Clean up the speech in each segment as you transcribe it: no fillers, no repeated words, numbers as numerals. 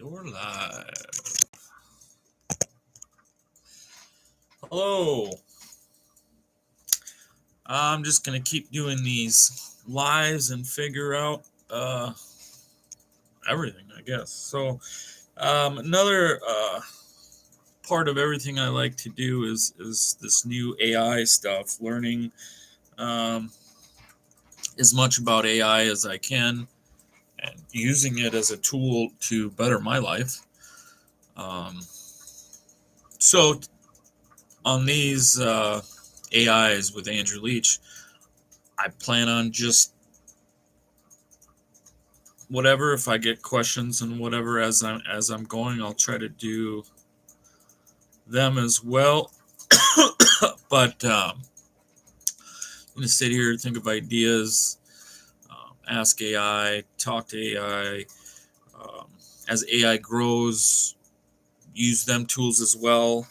You're live. Hello. I'm just going to keep doing these lives and figure out everything, I guess. So, another part of everything I like to do is this new AI stuff, learning as much about AI as I can and using it as a tool to better my life. So, on these AIs with Andrew Leach, I plan on just whatever. If I get questions and whatever as I'm going, I'll try to do them as well. But I'm gonna sit here, think of ideas, ask AI, talk to AI. As AI grows, use them tools as well.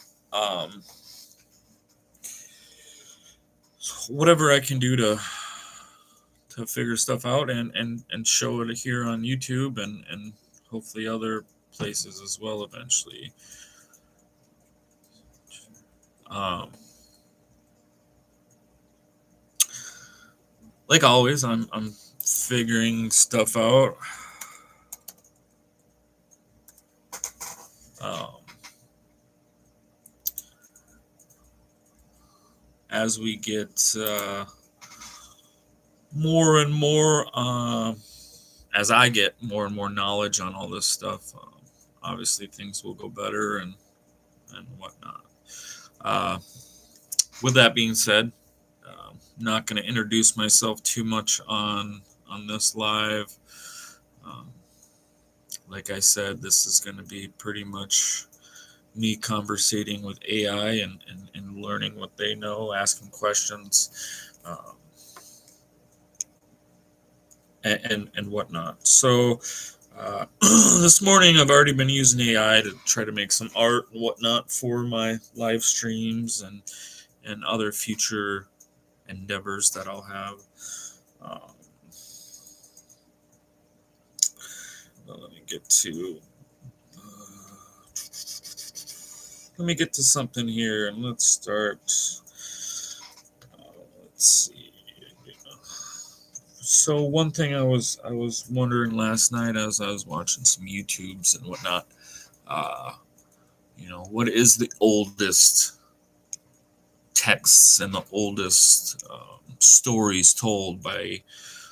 Whatever I can do to figure stuff out and show it here on YouTube and hopefully other places as well eventually. Like always, I'm figuring stuff out. As we get more and more, as I get more and more knowledge on all this stuff, obviously things will go better and whatnot. With that being said, not going to introduce myself too much on this live. Like I said, this is going to be pretty much me conversating with AI and learning what they know, asking questions, and whatnot. So this morning I've already been using AI to try to make some art and whatnot for my live streams and other future endeavors that I'll have. Let me get to something here, and let's start. Let's see. So one thing I was wondering last night as I was watching some YouTubes and whatnot, what is the oldest texts and the oldest stories told by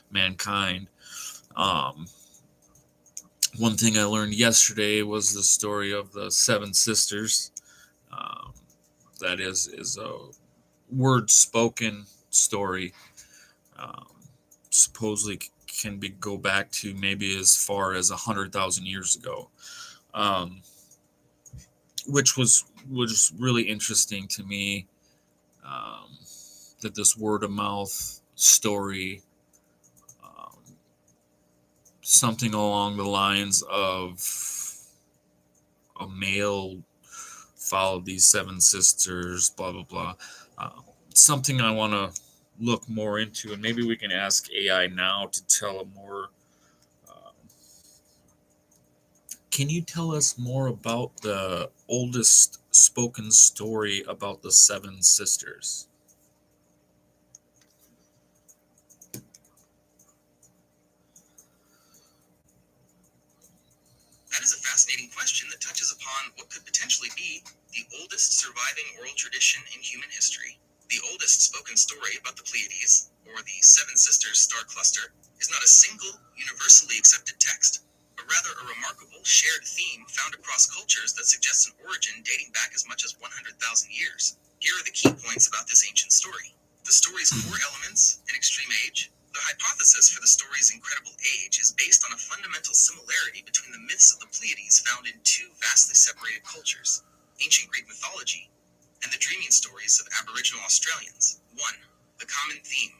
mankind? One thing I learned yesterday was the story of the seven sisters. That is a word spoken story. Supposedly can go back to maybe as far as 100,000 years ago, which was really interesting to me. That this word of mouth story, something along the lines of a male followed these seven sisters, blah blah blah. Something I want to look more into, and maybe we can ask AI now to tell a more. Can you tell us more about the oldest spoken story about the seven sisters? That is a fascinating question that touches upon what could potentially be the oldest surviving oral tradition in human history. The oldest spoken story about the Pleiades, or the Seven Sisters star cluster, is not a single, universally accepted text, but rather a remarkable shared theme found across cultures that suggests an origin dating back as much as 100,000 years. Here are the key points about this ancient story. The story's core elements and extreme age. The hypothesis for the story's incredible age is based on a fundamental similarity between the myths of the Pleiades found in two vastly separated cultures, ancient Greek mythology and the dreaming stories of Aboriginal Australians. 1. The common theme.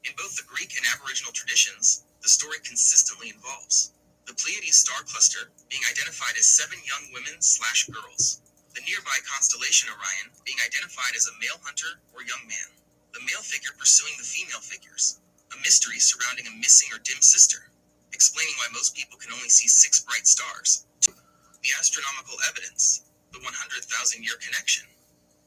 In both the Greek and Aboriginal traditions, the story consistently involves the Pleiades star cluster being identified as 7 young women/girls, the nearby constellation Orion being identified as a male hunter or young man, the male figure pursuing the female figures, a mystery surrounding a missing or dim sister, explaining why most people can only see 6 bright stars. The astronomical evidence, the 100,000-year connection.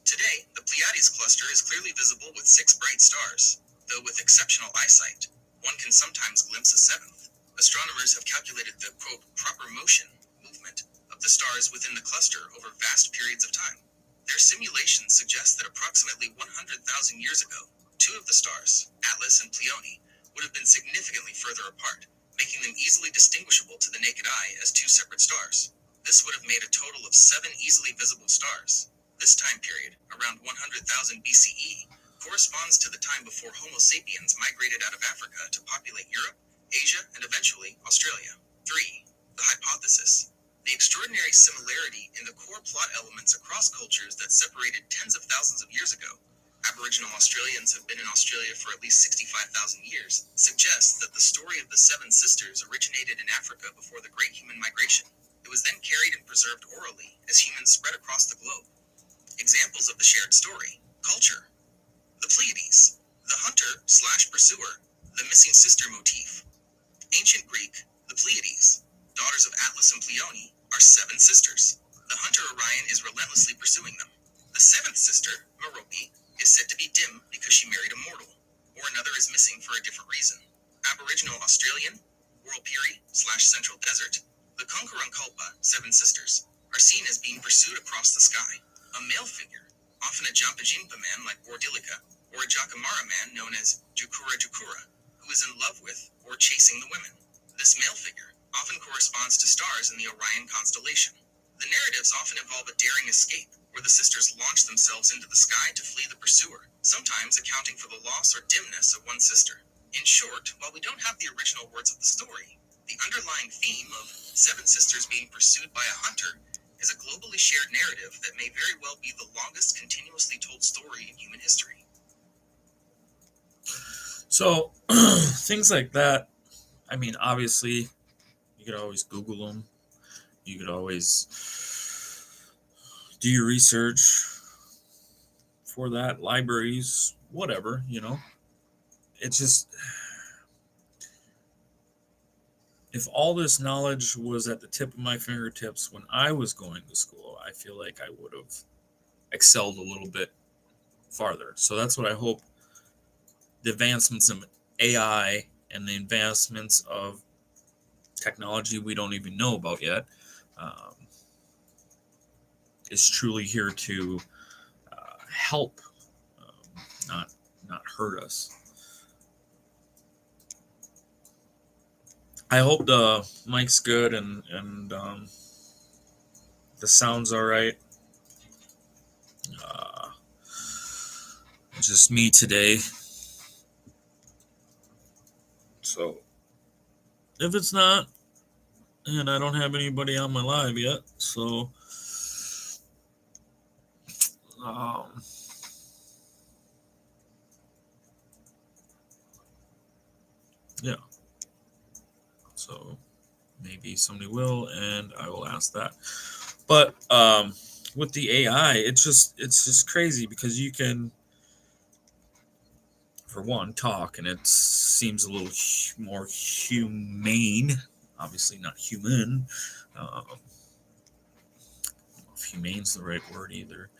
Today, the Pleiades cluster is clearly visible with 6 bright stars, though with exceptional eyesight, one can sometimes glimpse a 7th. Astronomers have calculated the, quote, proper movement, of the stars within the cluster over vast periods of time. Their simulations suggest that approximately 100,000 years ago, 2 of the stars, Atlas and Pleione, would have been significantly further apart, making them easily distinguishable to the naked eye as 2 separate stars. This would have made a total of 7 easily visible stars. This time period, around 100,000 BCE, corresponds to the time before Homo sapiens migrated out of Africa to populate Europe, Asia, and eventually Australia. 3. The hypothesis. The extraordinary similarity in the core plot elements across cultures that separated tens of thousands of years ago, Aboriginal Australians have been in Australia for at least 65,000 years, suggests that the story of the 7 sisters originated in Africa before the Great Human Migration. It was then carried and preserved orally as humans spread across the globe. Examples of the shared story. Culture. The Pleiades. The hunter/pursuer. The missing sister motif. Ancient Greek. The Pleiades, daughters of Atlas and Pleione, are 7 sisters. The hunter Orion is relentlessly pursuing them. The 7th sister, Merope, is said to be dim because she married a mortal, or another is missing for a different reason. Aboriginal Australian, Warlpiri/Central Desert. The Konkurunkulpa, 7 sisters, are seen as being pursued across the sky. A male figure, often a Jampajinpa man like Bordilica, or a Jacamara man known as Jukura Jukura, who is in love with or chasing the women. This male figure often corresponds to stars in the Orion constellation. The narratives often involve a daring escape, where the sisters launch themselves into the sky to flee the pursuer, sometimes accounting for the loss or dimness of one sister. In short, while we don't have the original words of the story, the underlying theme of 7 sisters being pursued by a hunter is a globally shared narrative that may very well be the longest continuously told story in human history. So, things like that, I mean, obviously, you could always Google them. You could always do your research for that, libraries, whatever, It's just, if all this knowledge was at the tip of my fingertips when I was going to school, I feel like I would have excelled a little bit farther. So that's what I hope the advancements of AI and the advancements of technology we don't even know about yet is truly here to help, not hurt us. I hope the mic's good and the sound's all right. Just me today. So if it's not, and I don't have anybody on my live yet, so yeah. So maybe somebody will, and I will ask that. But with the AI, it's just crazy because you can, for one, talk, and it seems a little more humane. Obviously, not human. I don't know if humane's the right word either.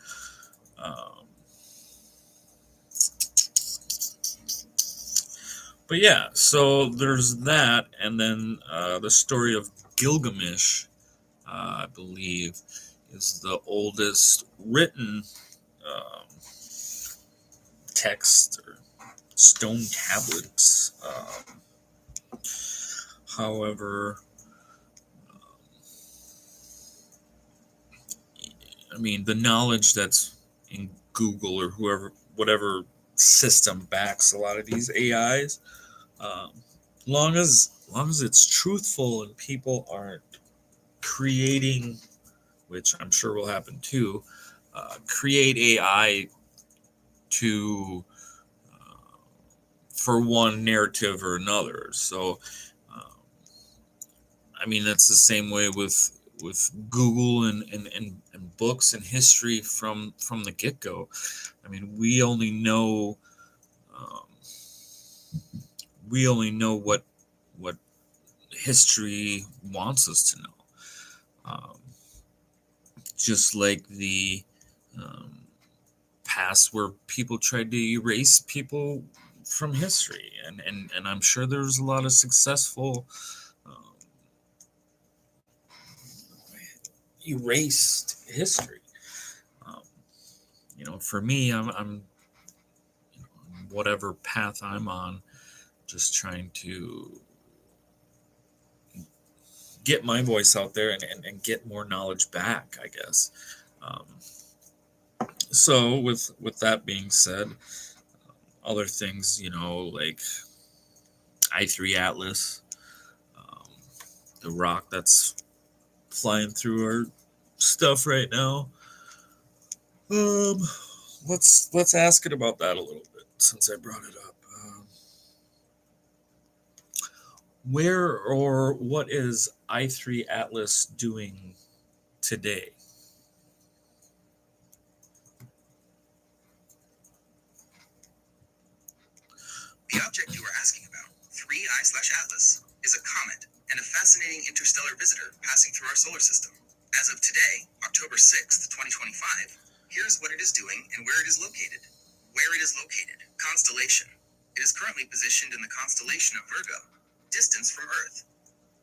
But yeah, so there's that, and then the story of Gilgamesh, I believe, is the oldest written text or stone tablets. However, I mean, the knowledge that's in Google or whatever system backs a lot of these AIs, long as it's truthful and people aren't creating, which I'm sure will happen too, create AI to for one narrative or another. So, I mean, that's the same way with Google and books and history from the get go. I mean, we only know what history wants us to know. just like the past where people tried to erase people from history, and I'm sure there's a lot of successful erased history. Um, for me, I'm whatever path I'm on, just trying to get my voice out there and get more knowledge back, I guess. Um, so with that being said, other things, like I3 Atlas, um, the rock that's flying through our stuff right now. Um, let's ask it about that a little bit since I brought it up. Where or what is I3 Atlas doing today? The object you are asking about, 3I/Atlas, is a comet and a fascinating interstellar visitor passing through our solar system. As of today, October 6th, 2025, here's what it is doing and where it is located. Where it is located, constellation. It is currently positioned in the constellation of Virgo, distance from Earth.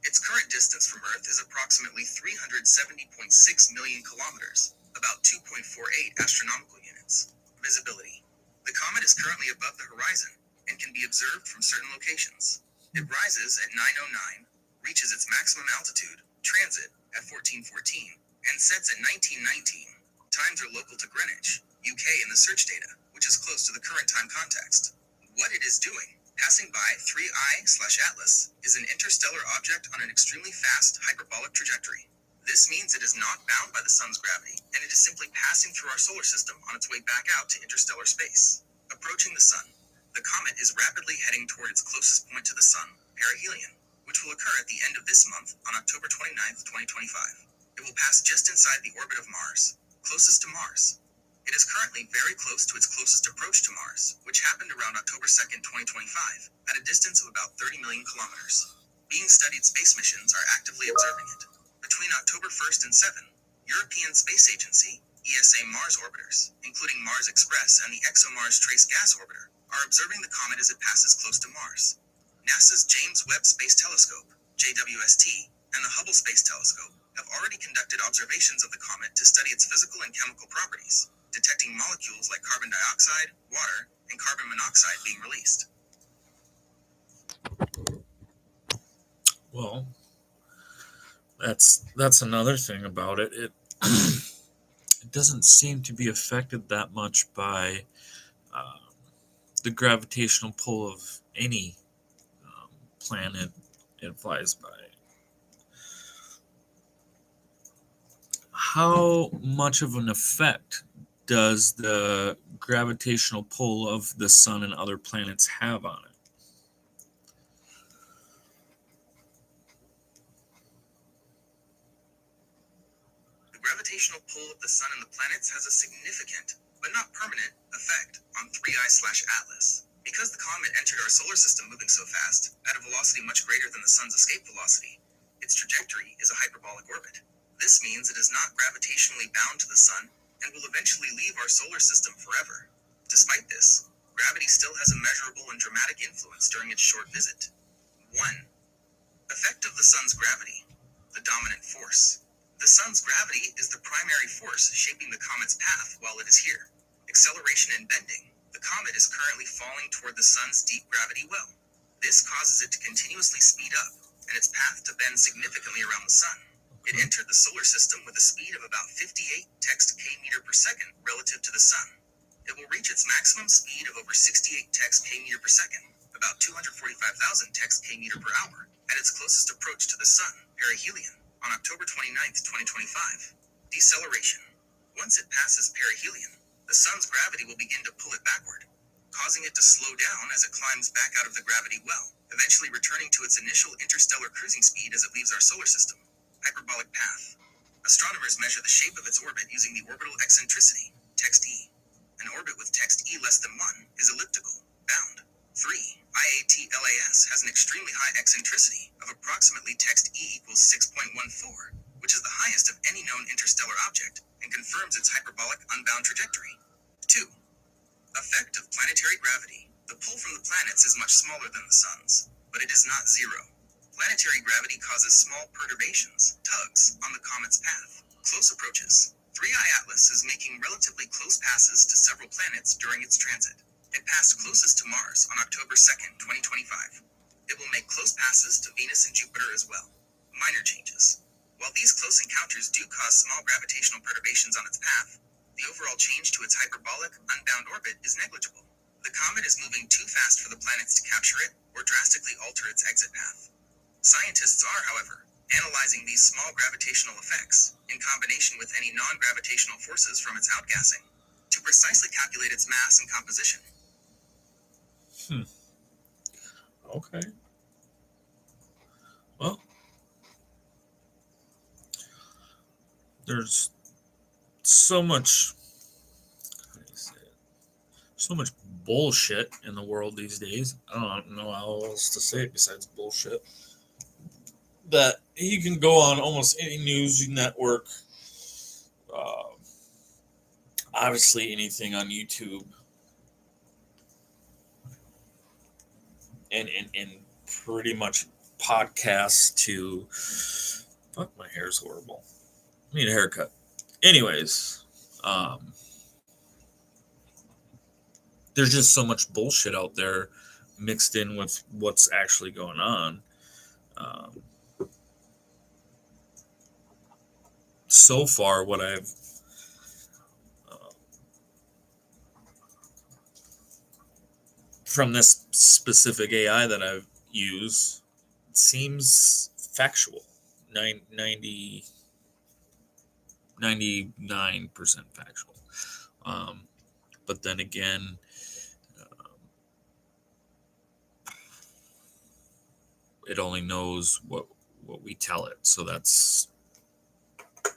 Its current distance from Earth is approximately 370.6 million kilometers, about 2.48 astronomical units. Visibility. The comet is currently above the horizon and can be observed from certain locations. It rises at 9:09, reaches its maximum altitude, transit, at 14:14, and sets at 19:19. Times are local to Greenwich, UK in the search data, which is close to the current time context. What it is doing. Passing by 3I/Atlas is an interstellar object on an extremely fast hyperbolic trajectory. This means it is not bound by the sun's gravity, and it is simply passing through our solar system on its way back out to interstellar space. Approaching the sun, the comet is rapidly heading toward its closest point to the sun, perihelion, which will occur at the end of this month on October 29th, 2025. It will pass just inside the orbit of Mars, closest to Mars. It is currently very close to its closest approach to Mars, which happened around October 2nd, 2025, at a distance of about 30 million kilometers. Being studied space missions are actively observing it. Between October 1st and 7th, European Space Agency, ESA Mars orbiters, including Mars Express and the ExoMars Trace Gas Orbiter, are observing the comet as it passes close to Mars. NASA's James Webb Space Telescope, JWST, and the Hubble Space Telescope have already conducted observations of the comet to study its physical and chemical properties, detecting molecules like carbon dioxide, water, and carbon monoxide being released. Well, that's another thing about it. It doesn't seem to be affected that much by the gravitational pull of any planet it flies by. How much of an effect does the gravitational pull of the sun and other planets have on it? The gravitational pull of the sun and the planets has a significant, but not permanent, effect on 3I/Atlas. Because the comet entered our solar system moving so fast, at a velocity much greater than the sun's escape velocity, its trajectory is a hyperbolic orbit. This means it is not gravitationally bound to the sun and will eventually leave our solar system forever. Despite this, gravity still has a measurable and dramatic influence during its short visit. 1. Effect of the sun's gravity. The dominant force. The sun's gravity is the primary force shaping the comet's path while it is here. Acceleration and bending. The comet is currently falling toward the sun's deep gravity well. This causes it to continuously speed up, and its path to bend significantly around the sun. It entered the solar system with a speed of about 58 text-k-meter per second relative to the sun. It will reach its maximum speed of over 68 text-k-meter per second, about 245,000 text-k-meter per hour, at its closest approach to the sun, perihelion, on October 29th, 2025. Deceleration. Once it passes perihelion, the sun's gravity will begin to pull it backward, causing it to slow down as it climbs back out of the gravity well, eventually returning to its initial interstellar cruising speed as it leaves our solar system. Hyperbolic path. Astronomers measure the shape of its orbit using the orbital eccentricity, text E. An orbit with text E less than 1 is elliptical, bound. 3. IATLAS has an extremely high eccentricity of approximately text E equals 6.14, which is the highest of any known interstellar object and confirms its hyperbolic unbound trajectory. 2. Effect of planetary gravity. The pull from the planets is much smaller than the sun's, but it is not zero. Planetary gravity causes small perturbations, tugs, on the comet's path. Close approaches. 3I Atlas is making relatively close passes to several planets during its transit. It passed closest to Mars on October 2nd, 2025. It will make close passes to Venus and Jupiter as well. Minor changes. While these close encounters do cause small gravitational perturbations on its path, the overall change to its hyperbolic, unbound orbit is negligible. The comet is moving too fast for the planets to capture it or drastically alter its exit path. Scientists are, however, analyzing these small gravitational effects, in combination with any non-gravitational forces from its outgassing, to precisely calculate its mass and composition. Okay. Well, there's so much, how do you say it? So much bullshit in the world these days. I don't know how else to say it besides bullshit. That you can go on almost any news network, uh, obviously anything on YouTube, and pretty much podcasts to. Fuck, my hair's horrible. I need a haircut. Anyways, there's just so much bullshit out there mixed in with what's actually going on. Um, so far, what I've from this specific AI that I've used, it seems factual. 99% factual. But then again, it only knows what we tell it. So that's a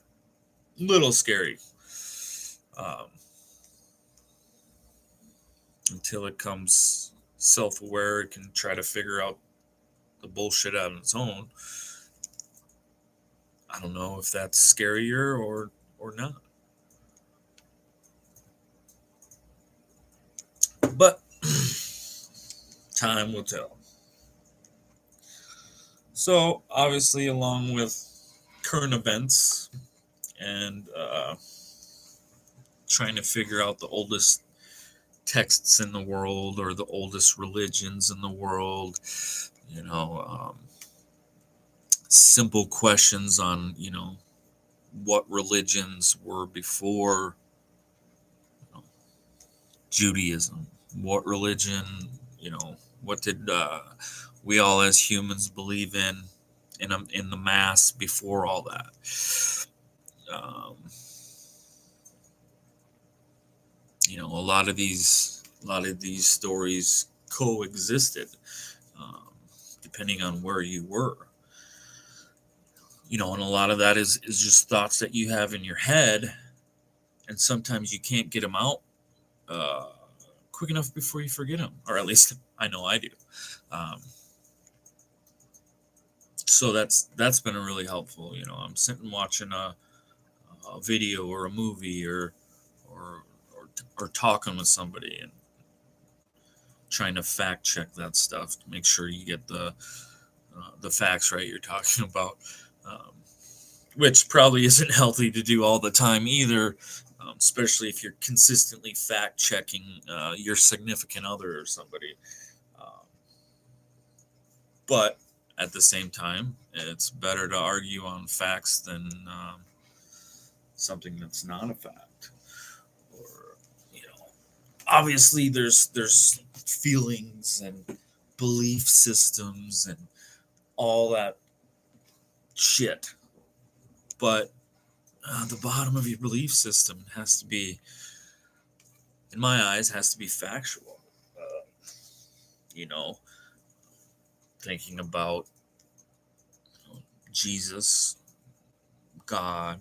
little scary. Until it comes self-aware, it can try to figure out the bullshit out on its own. I don't know if that's scarier or not. But time will tell. So, obviously, along with current events and trying to figure out the oldest texts in the world or the oldest religions in the world, simple questions on, what religions were before Judaism, what religion, what did we all as humans believe in the mass before all that. A lot of these stories coexisted, depending on where you were. And a lot of that is just thoughts that you have in your head, and sometimes you can't get them out quick enough before you forget them, or at least I know I do. So that's been really helpful. I'm sitting watching a video or a movie or talking with somebody and trying to fact check that stuff to make sure you get the facts right you're talking about, which probably isn't healthy to do all the time either, especially if you're consistently fact checking your significant other or somebody. But at the same time, it's better to argue on facts than something that's not a fact. Or, obviously there's feelings and belief systems and all that shit. But the bottom of your belief system has to be, in my eyes, has to be factual. Thinking about Jesus, God,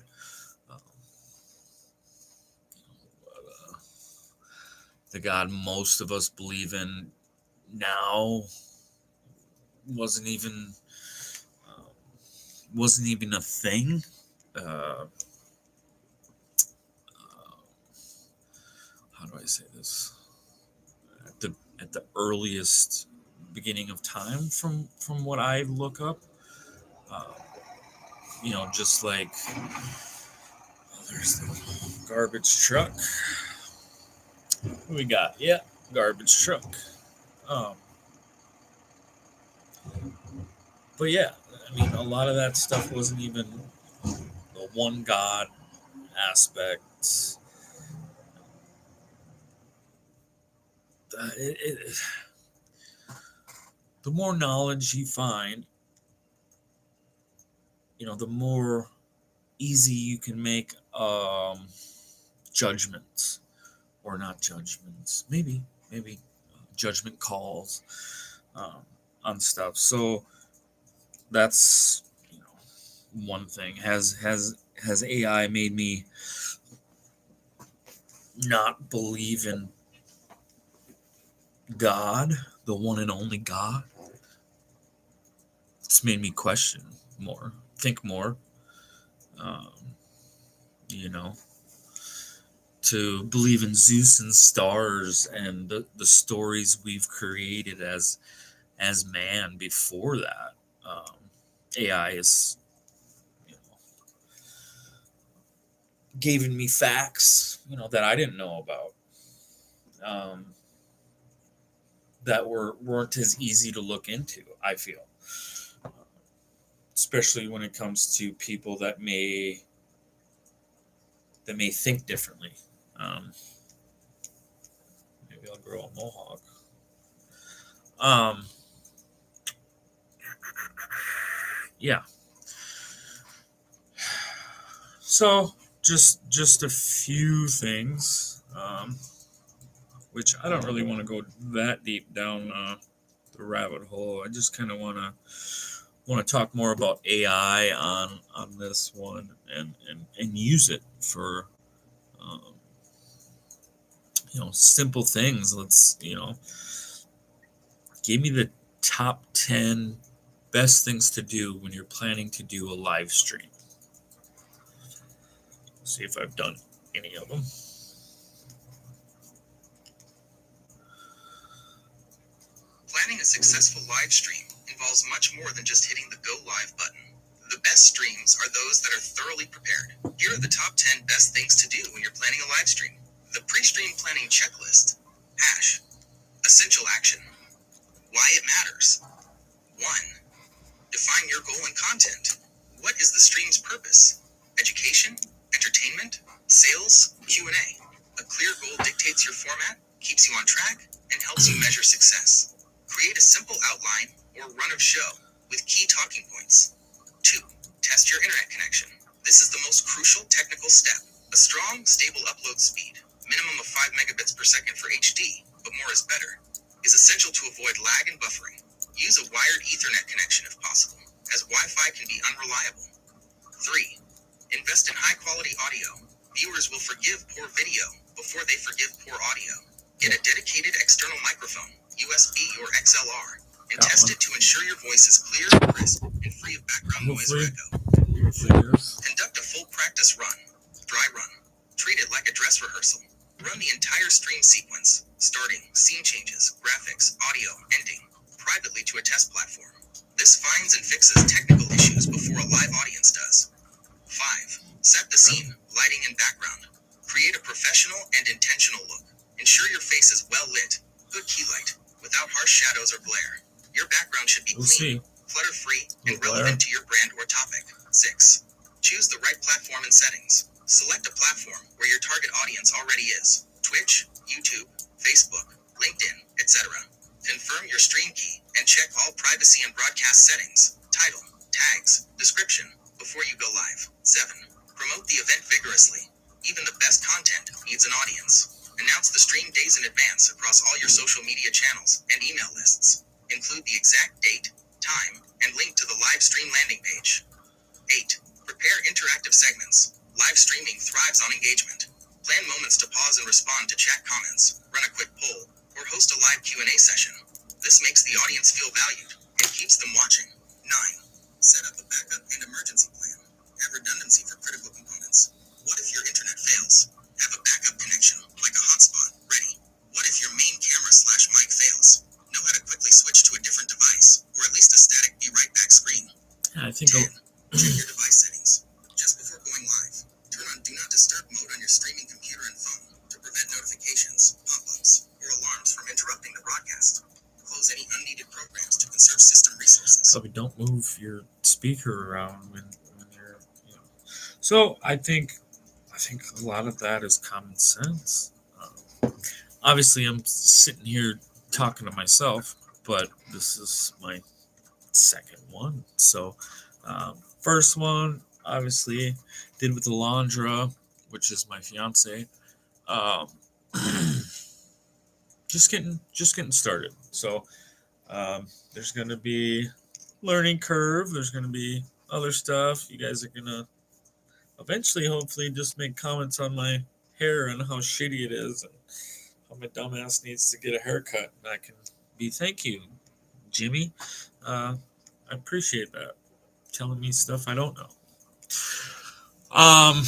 the God most of us believe in now wasn't even a thing. do I say this? At the earliest beginning of time from what I look up. Uh, just like there's the garbage truck. What we got? Yeah, garbage truck. Um, but yeah, I mean, a lot of that stuff wasn't even the one God aspect. It, the more knowledge you find, the more easy you can make judgments, or not judgments, maybe judgment calls um, on stuff. So that's one thing. Has AI made me not believe in God, the one and only God? It's made me question more, think more. Um, you know, to believe in Zeus and stars and the stories we've created as man before that. Um, AI is giving me facts, that I didn't know about. Um, that weren't as easy to look into. I feel, especially when it comes to people that may think differently. Um, maybe I'll grow a mohawk. Um, yeah. So just a few things, which I don't really want to go that deep down the rabbit hole. I just kind of want to talk more about AI on this one and use it for um, simple things. Let's give me the top 10 best things to do when you're planning to do a live stream. See if I've done any of them. Planning a successful live stream involves much more than just hitting the go live button. The best streams are those that are thoroughly prepared. Here are the top 10 best things to do when you're planning a live stream. The pre-stream planning checklist. Hash. Essential action. Why it matters. 1. Define your goal and content. What is the stream's purpose? Education? Entertainment? Sales? Q&A. A clear goal dictates your format, keeps you on track, and helps you measure success. Create a simple outline or run of show with key talking points. 2. Test your internet connection. This is the most crucial technical step. A strong, stable upload speed, minimum of 5 megabits per second for HD, but more is better, is essential to avoid lag and buffering. Use a wired Ethernet connection if possible, as Wi-Fi can be unreliable. 3. Invest in high-quality audio. Viewers will forgive poor video before they forgive poor audio. Get a dedicated external microphone, USB or XLR, and test it to ensure your voice is clear, crisp, and free of background noise or echo. Conduct a full practice run, dry run. Treat it like a dress rehearsal. Run the entire stream sequence, starting, scene changes, graphics, audio, ending, privately to a test platform. This finds and fixes technical issues before a live audience does. 5. Set the scene, lighting and background. Create a professional and intentional look. Ensure your face is well lit, good key light, without harsh shadows or glare. Your background should be clean, clutter-free, and relevant to your brand or topic. 6. Choose the right platform and settings. Select a platform where your target audience already is. Twitch, YouTube, Facebook, LinkedIn, etc. Confirm your stream key and check all privacy and broadcast settings, title, tags, description, before you go live. 7. Promote the event vigorously. Even the best content needs an audience. Announce the stream days in advance across all your social media channels and email lists. Include the exact date, time, and link to the live stream landing page. 8. Prepare interactive segments. Live streaming thrives on engagement. Plan moments to pause and respond to chat comments, run a quick poll, or host a live Q&A session. This makes the audience feel valued and keeps them watching. 9. Set up a backup and emergency plan. Have redundancy for critical components. What if your internet fails? Have a backup connection, like a hotspot, think 10. Check your device settings. Just before going live, turn on Do Not Disturb mode on your streaming computer and phone to prevent notifications, pop-ups, or alarms from interrupting the broadcast. Close any unneeded programs to conserve system resources. Probably don't move your speaker around when you're, you know. So I think a lot of that is common sense. Obviously, I'm sitting here talking to myself, but this is my second one. So, first one, obviously, did with Alondra, which is my fiance. Um, just getting started. So, there's gonna be learning curve. There's gonna be other stuff. You guys are gonna eventually, hopefully, just make comments on my hair and how shitty it is, and how my dumbass needs to get a haircut. And I can be thank you, Jimmy. I appreciate that. Telling me stuff I don't know. I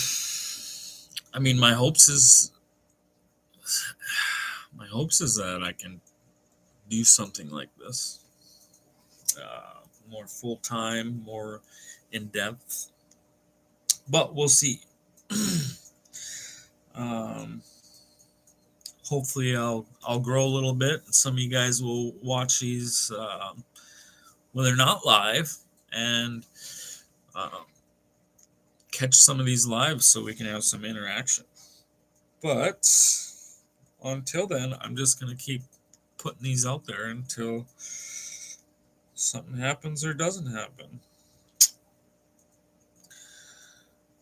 mean, my hopes is that I can do something like this, more full time, more in depth. But we'll see. um, Hopefully, I'll grow a little bit. Some of you guys will watch these when they're not live, and um, catch some of these lives so we can have some interaction. But until then, I'm just gonna keep putting these out there until something happens or doesn't happen.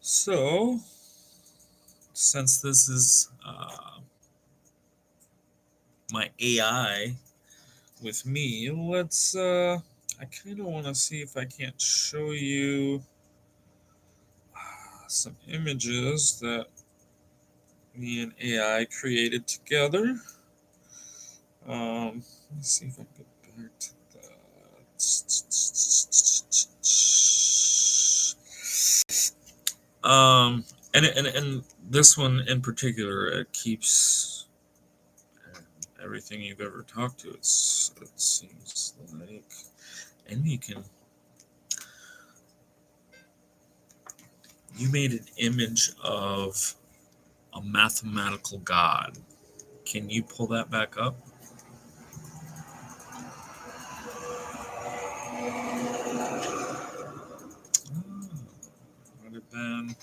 So, since this is my AI with me, let's. I kind of want to see if I can't show you some images that me and AI created together. Let's see if I can get back to that. And this one in particular, it keeps everything you've ever talked to. It seems like, and you made an image of a mathematical god. Can you pull that back up? Would have been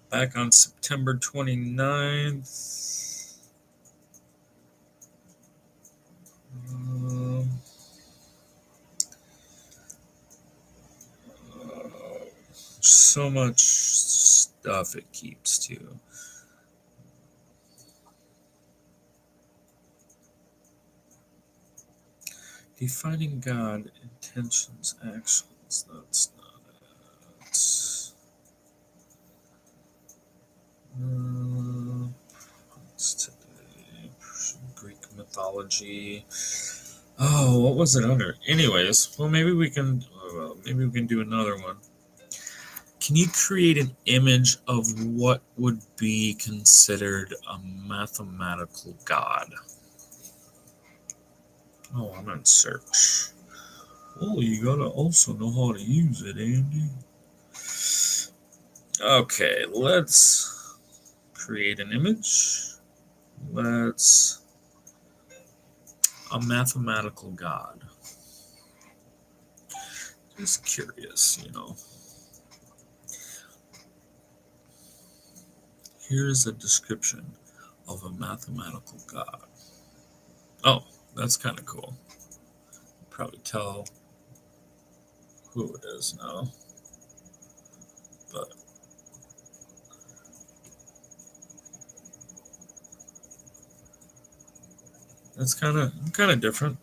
back on September 29th. So much stuff it keeps too. Defining God, intentions, actions. That's not it. What's today? Greek mythology. Oh, what was it under? Anyways, well, maybe we can do another one. Can you create an image of what would be considered a mathematical god? Oh, I'm in search. Oh, you gotta also know how to use it, Andy. Okay, let's create an image. A mathematical god. Just curious, Here's a description of a mathematical god. Oh, that's kind of cool. Probably tell who it is now. But that's kind of different.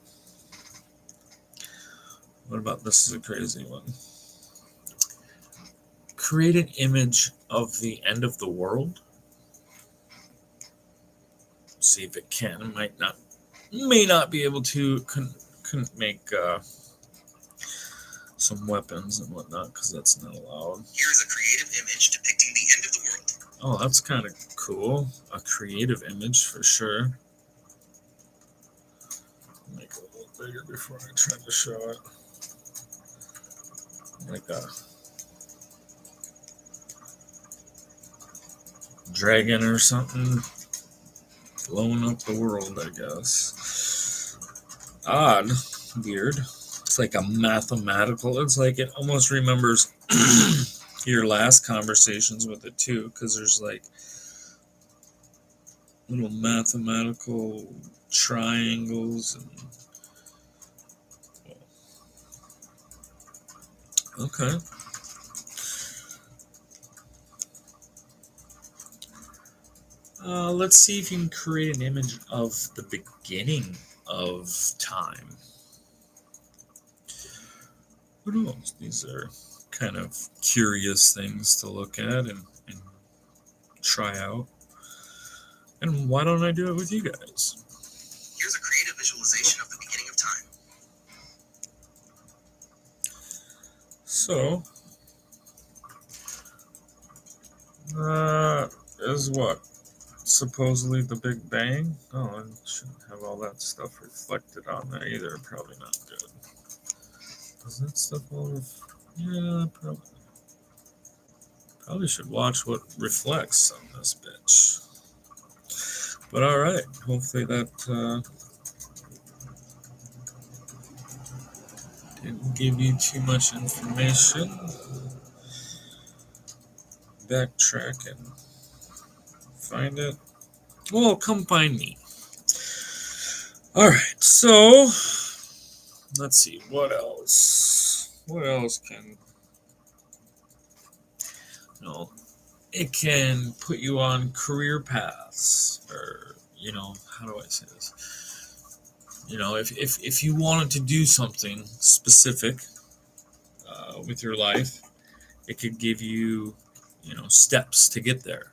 What about this is a crazy one. Create an image of the end of the world. See if it can. It may not be able to couldn't make some weapons and whatnot because that's not allowed. Here's a creative image depicting the end of the world. Oh, that's kind of cool. A creative image for sure. Make it a little bigger before I try to show it. Like a dragon or something blowing up the world, I guess. Odd. Weird. It's like a mathematical. It's like it almost remembers your last conversations with it too, because there's like little mathematical triangles and okay. Let's see if you can create an image of the beginning of time. Who knows? These are kind of curious things to look at and try out. And why don't I do it with you guys? Here's a creative visualization of the beginning of time. So, that is what? Supposedly the Big Bang? Oh, I shouldn't have all that stuff reflected on there either. Probably not good. Is that stuff all yeah, probably should watch what reflects on this bitch. But alright, hopefully that didn't give you too much information. Backtrack and find it. Well, come find me. Alright, so let's see, what else? What else can it can put you on career paths, or how do I say this? If you wanted to do something specific with your life, it could give you steps to get there.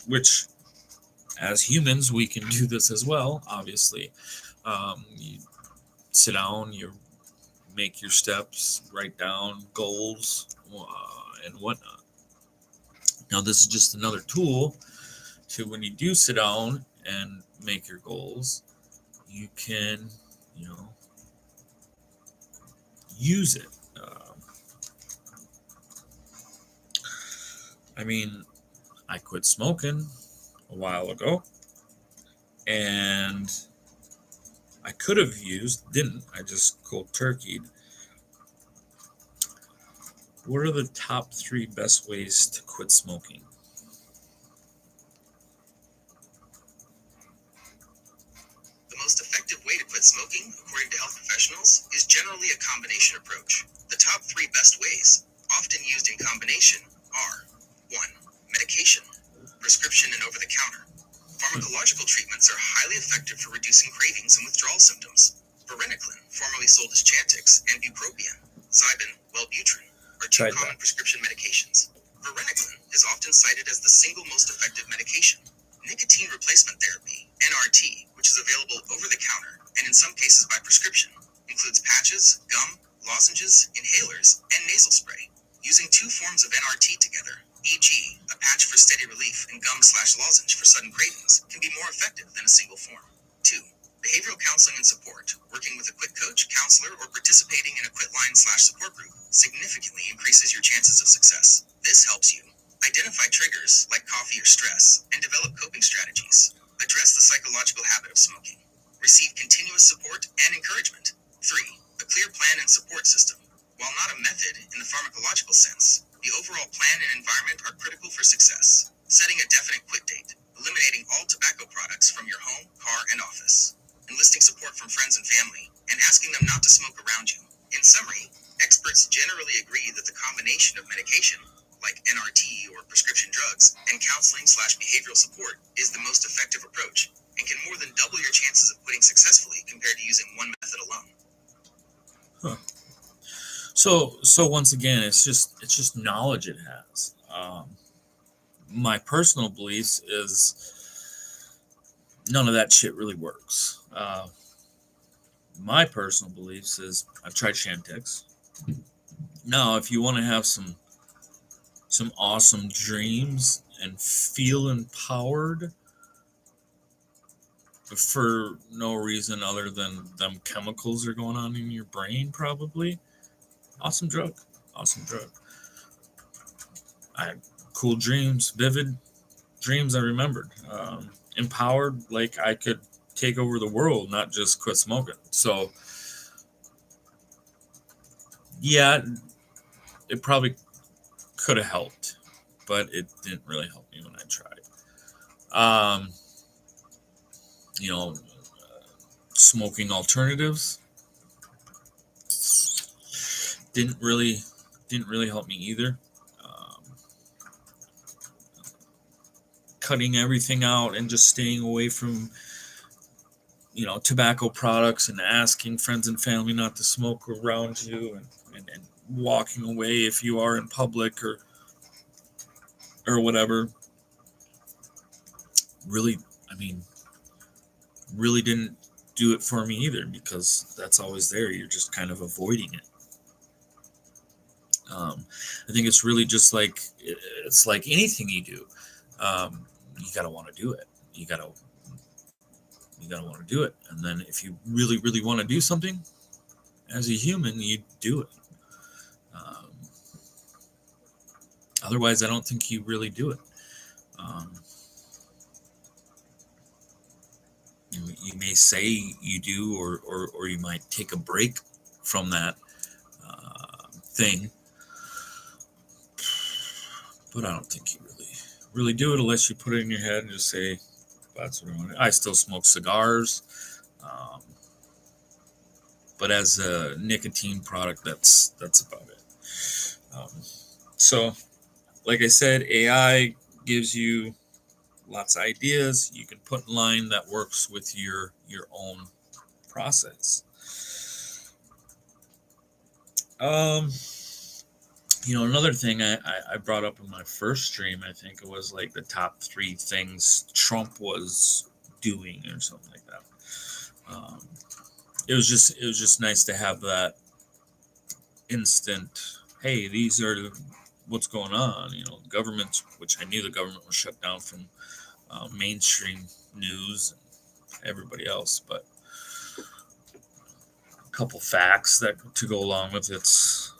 Which as humans we can do this as well. Obviously, you sit down, you make your steps, write down goals and whatnot. Now, this is just another tool to when you do sit down and make your goals, you can, use it. I mean, I quit smoking a while ago, and I could have didn't. I just cold turkeyed. What are the top 3 best ways to quit smoking? The most effective way to quit smoking, according to health professionals, is generally a combination approach. The top 3 best ways, often used in combination, are 1. Medication, prescription and over-the-counter. Pharmacological treatments are highly effective for reducing cravings and withdrawal symptoms. Varenicline, formerly sold as Chantix, and bupropion, Zyban, Wellbutrin, are 2 common prescription medications. Varenicline is often cited as the single most effective medication. Nicotine replacement therapy, NRT, which is available over the counter and in some cases by prescription, includes patches, gum, lozenges, inhalers, and nasal spray. Using 2 forms of NRT together, e.g., a patch for steady relief and gum/lozenge for sudden cravings, can be more effective than a single form. 2. Behavioral counseling and support, working with a quit coach, counselor, or participating in a quit line/support group, significantly increases your chances of success. This helps you identify triggers like coffee or stress and develop coping strategies. Address the psychological habit of smoking. Receive continuous support and encouragement. 3. A clear plan and support system. While not a method in the pharmacological sense, the overall plan and environment are critical for success. Setting a definite quit date, eliminating all tobacco products from your home, car, and office, enlisting support from friends and family, and asking them not to smoke around you. In summary, experts generally agree that the combination of medication, like NRT or prescription drugs, and counseling/behavioral support is the most effective approach and can more than double your chances of quitting successfully compared to using one method alone. Huh. So once again, it's just knowledge it has. My personal beliefs is none of that shit really works. My personal beliefs is I've tried Chantix. Now, if you want to have some awesome dreams and feel empowered for no reason other than them chemicals are going on in your brain, probably awesome drug. I cool dreams, vivid dreams I remembered. Empowered, like I could take over the world, not just quit smoking. So, yeah, it probably could have helped, but it didn't really help me when I tried. Um, you know, smoking alternatives didn't really didn't really help me either. Um, Cutting everything out and just staying away from tobacco products and asking friends and family not to smoke around you, and walking away if you are in public or whatever. Really, I mean, really didn't do it for me either, because that's always there. You're just kind of avoiding it. I think it's really just like it's like anything you do. You gotta want to do it. You gotta want to do it, and then if you really really want to do something as a human, you do it. Um, Otherwise, I don't think you really do it. Um, you may say you do, or you might take a break from that thing, but I don't think you really do it unless you put it in your head and just say, that's what I want. I still smoke cigars, um, but as a nicotine product, that's about it. Um, so, like I said, AI gives you lots of ideas you can put in line that works with your own process. Um, Another thing I brought up in my first stream, I think it was like the top three things Trump was doing or something like that. Um, it was just nice to have that instant. Hey, these are what's going on. Government, which I knew the government was shut down from mainstream news and everybody else, but a couple facts that to go along with it's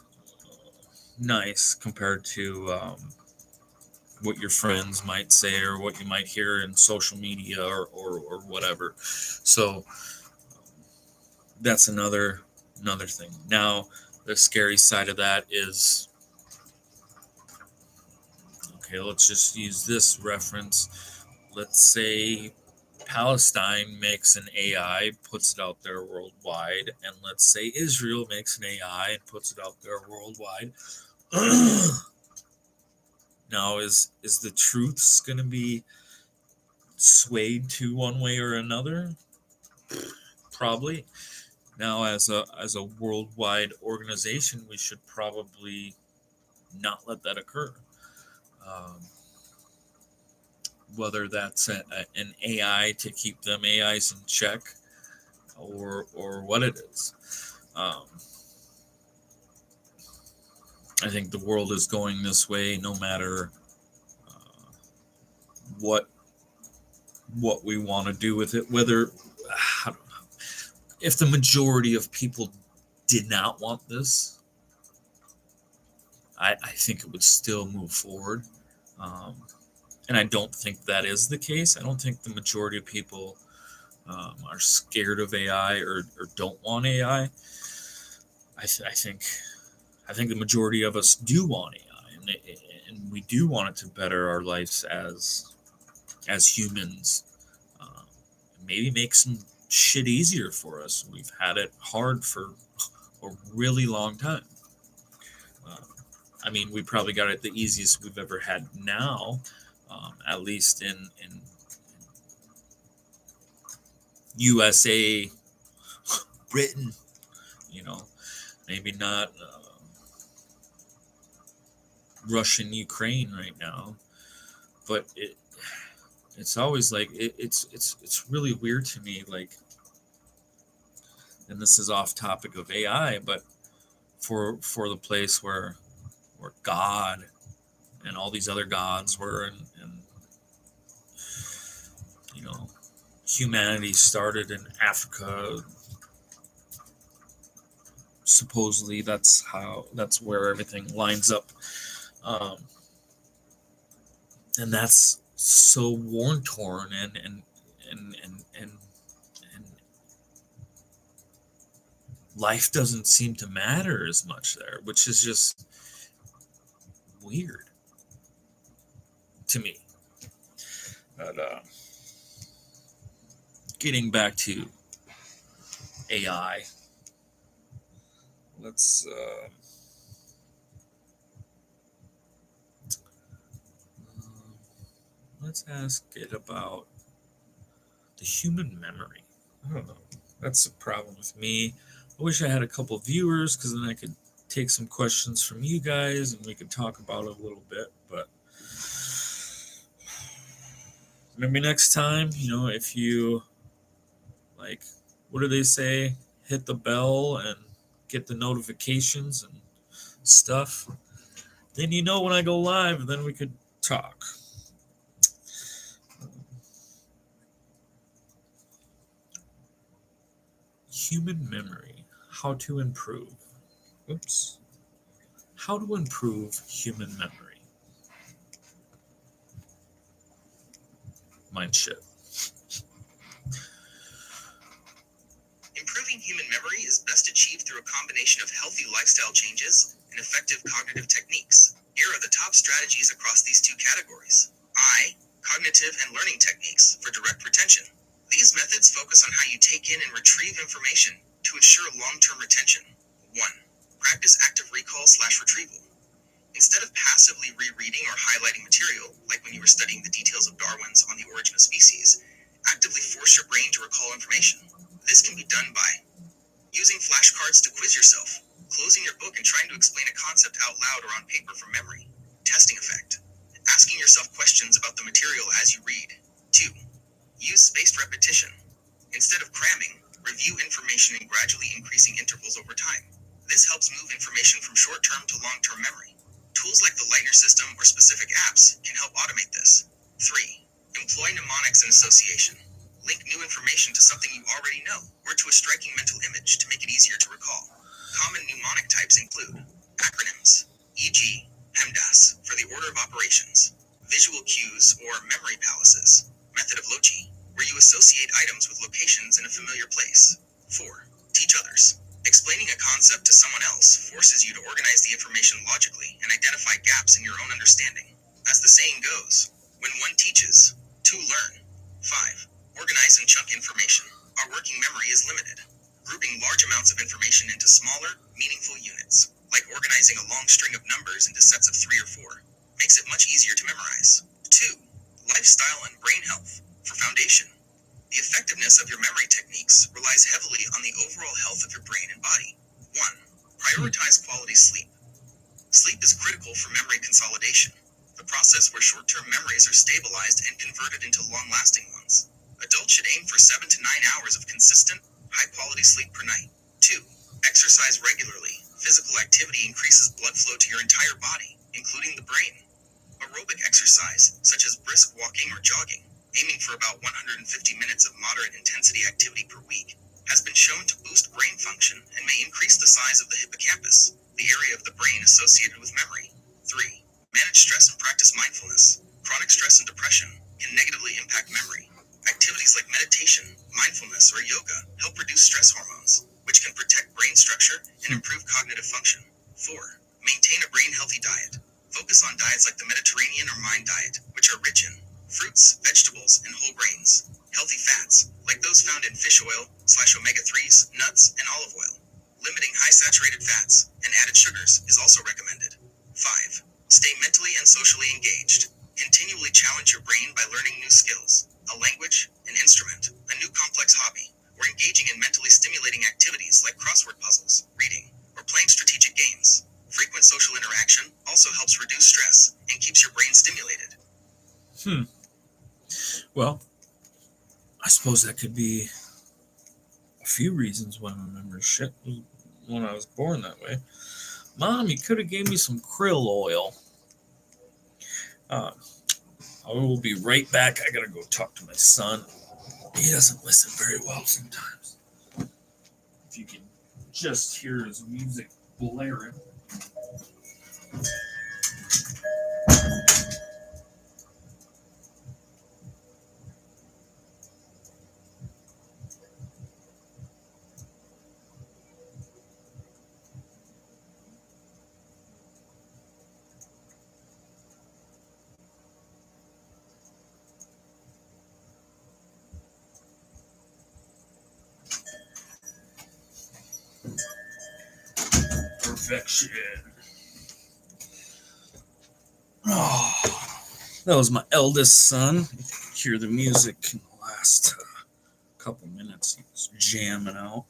nice compared to what your friends might say or what you might hear in social media or whatever. So that's another thing. Now, the scary side of that is, okay, let's just use this reference. Let's say Palestine makes an AI, puts it out there worldwide, and let's say Israel makes an AI and puts it out there worldwide. Now, is the truths going to be swayed to one way or another? Probably. Now, as a worldwide organization, we should probably not let that occur. Um, Whether that's an AI to keep them AIs in check, or what it is. Um, I think the world is going this way, no matter uh, what we want to do with it. Whether if the majority of people did not want this, I think it would still move forward. Um, and I don't think that is the case. I don't think the majority of people are scared of AI or don't want AI. I think the majority of us do want AI, and we do want it to better our lives as humans. Um, Maybe make some shit easier for us. We've had it hard for a really long time. Uh, I mean, we probably got it the easiest we've ever had now, at least in USA, Britain. You know, maybe not Russian Ukraine right now, but it's always like it's really weird to me. Like, and this is off topic of AI, but for the place where God and all these other gods were, and you know humanity started in Africa. Supposedly, that's where everything lines up. Um, And that's so worn torn and life doesn't seem to matter as much there, which is just weird to me. But getting back to AI, let's let's ask it about the human memory. I don't know. That's a problem with me. I wish I had a couple viewers because then I could take some questions from you guys and we could talk about it a little bit. But maybe next time, if you like, what do they say? Hit the bell and get the notifications and stuff. Then when I go live, and then we could talk. Human memory. How to improve. Oops. How to improve human memory. Mind shit. Improving human memory is best achieved through a combination of healthy lifestyle changes and effective cognitive techniques. Here are the top strategies across these two categories. I. Cognitive and learning techniques for direct retention. These methods focus on how you take in and retrieve information to ensure long-term retention. 1. Practice active recall/retrieval. Instead of passively rereading or highlighting material, like when you were studying the details of Darwin's On the Origin of Species, actively force your brain to recall information. This can be done by using flashcards to quiz yourself, closing your book and trying to explain a concept out loud or on paper from memory. Testing effect. Asking yourself questions about the material as you read. 2. Use spaced repetition. Instead of cramming, review information in gradually increasing intervals over time. This helps move information from short-term to long-term memory. Tools like the Lightner system or specific apps can help automate this. 3. Employ mnemonics and association. Link new information to something you already know or to a striking mental image to make it easier to recall. Common mnemonic types include acronyms, e.g., PEMDAS for the order of operations, visual cues or memory palaces, method of Loci, where you associate items with locations in a familiar place. 4. Teach others. Explaining a concept to someone else forces you to organize the information logically and identify gaps in your own understanding. As the saying goes, when one teaches, two learn. 5. Organize and chunk information. Our working memory is limited. Grouping large amounts of information into smaller, meaningful units, like organizing a long string of numbers into sets of 3 or 4, makes it much easier to memorize. 2. Lifestyle and brain health. For foundation. The effectiveness of your memory techniques relies heavily on the overall health of your brain and body. 1. Prioritize quality sleep. Sleep is critical for memory consolidation, the process where short-term memories are stabilized and converted into long-lasting ones. Adults should aim for 7 to 9 hours of consistent, high-quality sleep per night. 2. Exercise regularly. Physical activity increases blood flow to your entire body, including the brain. Aerobic exercise, such as brisk walking or jogging, aiming for about 150 minutes of moderate intensity activity per week, has been shown to boost brain function and may increase the size of the hippocampus, the area of the brain associated with memory. 3. Manage stress and practice mindfulness. Chronic stress and depression can negatively impact memory. Activities like meditation, mindfulness, or yoga help reduce stress hormones, which can protect brain structure and improve cognitive function. 4. Maintain a brain-healthy diet. Focus on diets like the Mediterranean or Mind diet, which are rich in fruits, vegetables, and whole grains. Healthy fats, like those found in fish oil/omega-3s, nuts, and olive oil. Limiting high saturated fats and added sugars is also recommended. 5. Stay mentally and socially engaged. Continually challenge your brain by learning new skills, a language, an instrument, a new complex hobby, or engaging in mentally stimulating activities like crossword puzzles, reading, or playing strategic games. Frequent social interaction also helps reduce stress and keeps your brain stimulated. Well, I suppose that could be a few reasons why my memory shit when I was born that way. Mom, you could have gave me some krill oil. I will be right back. I gotta go talk to my son. He doesn't listen very well sometimes. If you can just hear his music blaring. perfection. Oh, that was my eldest son. You can hear the music in the last couple minutes. He was jamming out.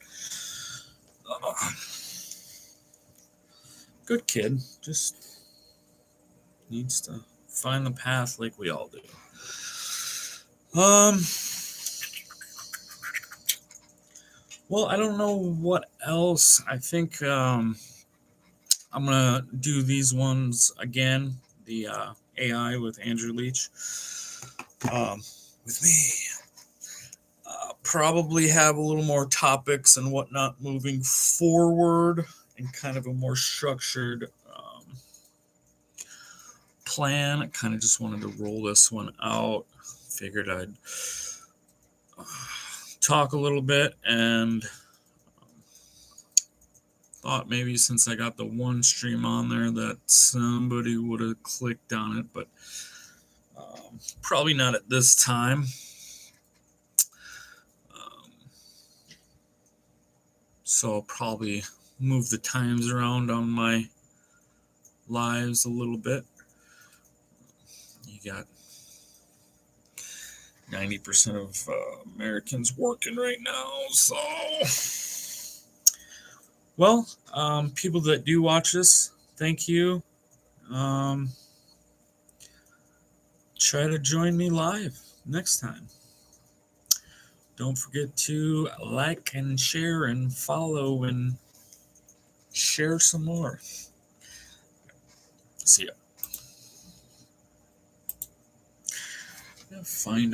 Good kid. Just needs to find the path like we all do. Well, I don't know what else. I think I'm gonna do these ones again. The AI with Andrew Leach. With me. Probably have a little more topics and whatnot moving forward, and kind of a more structured plan. I kind of just wanted to roll this one out. Figured I'd talk a little bit, and thought maybe since I got the one stream on there that somebody would have clicked on it, but probably not at this time. So I'll probably move the times around on my lives a little bit. You got 90% of Americans working right now, so well, people that do watch this, thank you. Try to join me live next time. Don't forget to like and share and follow and share some more. See ya. Find a